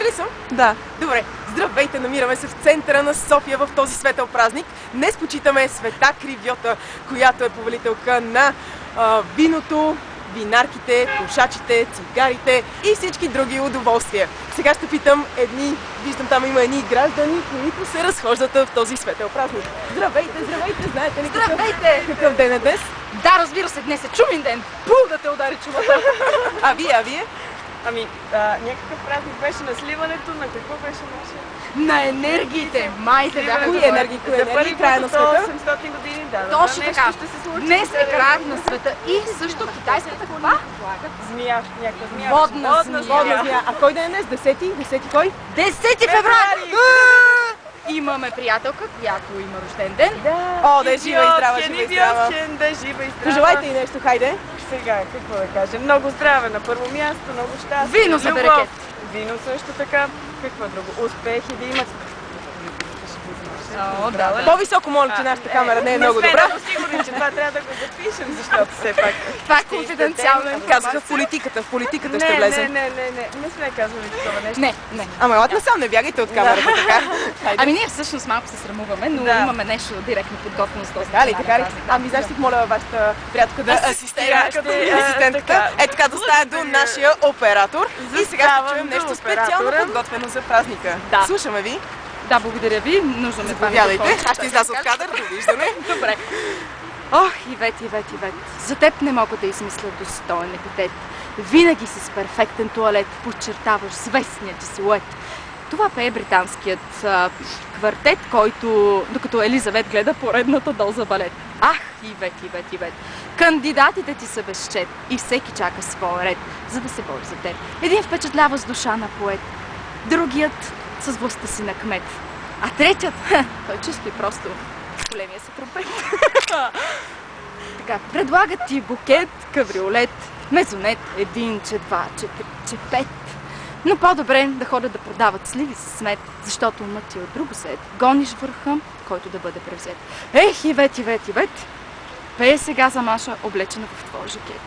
ли съм? Да. Добре, здравейте, намираме се в центъра на София в този светъл празник. Днес почитаме Света Кривьота, която е повелителка на виното, винарките, пушачите, цигарите и всички други удоволствия. Сега ще питам виждам там има едни граждани, които се разхождат в този светъл празник. Здравейте, знаете ли какъв ден е днес? Да, разбира се, днес е чумен ден. Пул да те удари чумата. А вие? Някакъв празник беше на сливането, на какво беше наше? На енергиите, майте бяха. Кои енергии? Края на света? 800 години, да. Точно така. Ще се случи. Днес е краят на света и също китайската каква? Змия, някаква змия. Водна змия. А кой ден е днес? 10 кой? 10 февруари! Имаме приятелка, която има рожден ден. О, да е жива и здрава, Да е жива и здрава. Пожелайте и нещо, хайде. Сега, какво да кажем? Много здраве на първо място, много щастие. Вино за берекет. Вино също така. Какво друго? Успехи да имат. По-високо моля, че нашата камера не е много добра. Не сме много сигурни, че това трябва да го запишем, защото все пак... Това е конфиденциална информация. Казаха в политиката ще влезем. Не сме казвали такова нещо. Не. Ама елате насам, не бягайте от камерата, така. Ами ние всъщност малко се срамуваме, но имаме нещо директно подготвено с този така ли? Ами знаеш, ще моля вашата приятелка да асистира асистентката. Е така да стане до нашия оператор. И сега ще чуем нещо специално подготвено за празника. Слушаме ви. Да, благодаря ви. Нужно ме това микрофон. Заповядайте. Аз ще изляза от кадър. Довиждане. Добре. Ох, Ивет. За теб не мога да измисля достоен епитет. Винаги си с перфектен туалет, подчертаваш звездния ти силует. Това пее британският квартет, който, докато Елизавет гледа поредната доза балет. Ах, Ивет. Кандидатите ти са безчет и всеки чака своя ред, за да се бори за теб. Един впечатлява с душа на поет, другият с властта си на кмет. А третият, той чисто и просто с големия си тромпет. Така, предлагат ти букет, кабриолет, мезонет, 1, че 2, че 5. Но по-добре да ходят да продават сливи със смет, защото умът ти е от друго сет. Гониш върха, който да бъде превзет. Ех, Ивет! Пее сега за Маша, облечена в твоя жакет.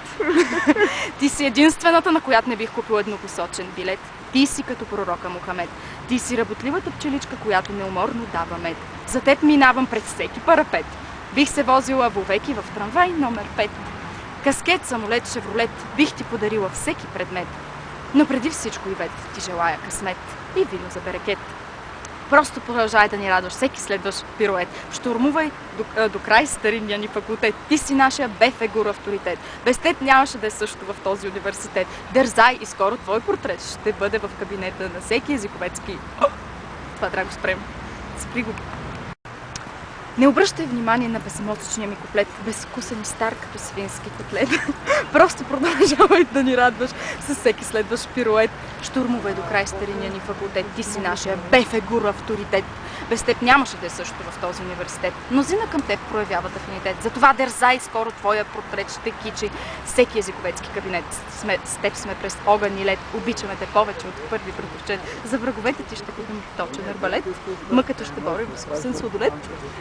Ти си единствената, на която не бих купил еднопосочен билет. Ти си като пророка Мухамед. Ти си работливата пчеличка, която неуморно дава мед. За теб минавам пред всеки парапет. Бих се возила вовеки в трамвай номер 5. Каскет, самолет, шевролет, бих ти подарила всеки предмет. Но преди всичко, Ивет, ти желая късмет и вино за берекет. Просто продължай да ни радваш всеки следващ пирует. Штурмувай до край старинния ни факултет. Ти си нашия БФ авторитет. Без теб нямаше да е също в този университет. Дързай и скоро твой портрет ще бъде в кабинета на всеки езиковецки. Това трябва да го спрем. Спри го. Не обръщай внимание на безмозъчния ми куплет, безвкусен и стар като свински котлет. Просто продължавай да ни радваш с всеки следващ пирует. Штурмувай до край стариния ни факултет. Ти си нашия БФ авторитет. Без теб нямаше да е също в този университет. Мнозина към теб проявяват афинитет. Затова дързай, скоро твоя портрет ще кичи всеки езиковецки кабинет. С теб сме през огън и лед. Обичаме те повече от първи предпочет. За враговете ти ще купим точен арбалет. Мъката ще борим безвкусен сладолет.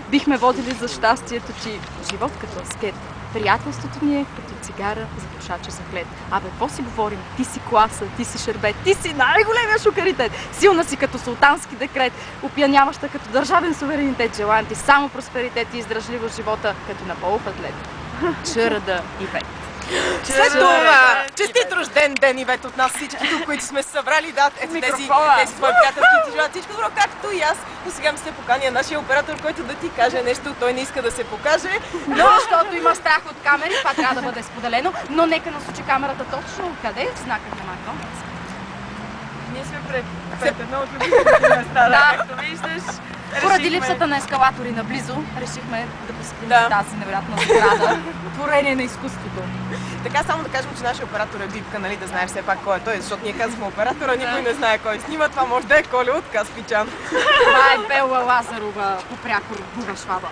Бихме водили за щастието ти живот като аскет. Приятелството ни е като цигара за пушача за хлед. Какво си говорим? Ти си класа, ти си шербет, ти си най-големия шукаритет. Силна си като султански декрет, опияняваща като държавен суверенитет. Желаем ти само просперитет и издръжливост живота като на полов атлет. Чърда Ивет. След това, честит рожден ден, Ивет, от нас всички тук, които сме събрали, тези твои приятелки ти желаят всичко добро, както и аз. Но сега ми се поканя нашия оператор, който да ти каже нещо, той не иска да се покаже. Но защото има страх от камери, това трябва да бъде споделено, но нека насочи камерата точно къде знакът на Марко. Ние сме пред едно от любимите места, както виждаш. Поради липсата на ескалатори наблизо, решихме да посетим тази невероятна сграда. Творение на изкуството. Така само да кажем, че нашия оператор е Бибка, нали, да знаем все пак кой е той, защото ние казваме оператора, никой не знае кой снима, това може да е Коля от Каспичан. Това е Бела Лазарова, попрякор Буга Шваба.